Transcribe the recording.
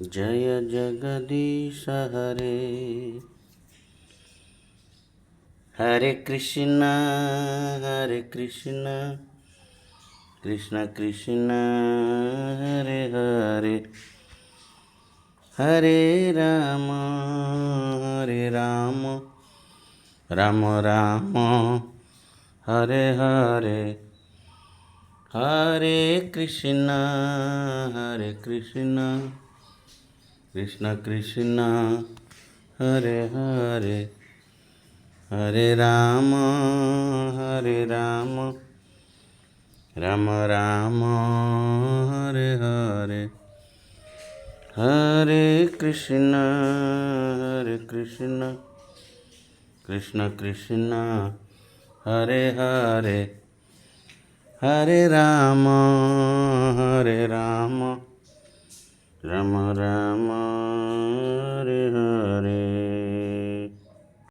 Jai Jagdish Hare. Hare Krishna Krishna Krishna Hare Hare, Hare Ram Ram Ram Hare Hare, Hare Krishna Krishna Krishna Hare Hare, Hare Ram Ram Ram Hare Hare, Hare Krishna Krishna Krishna Hare Hare, Hare Ram Ram Ram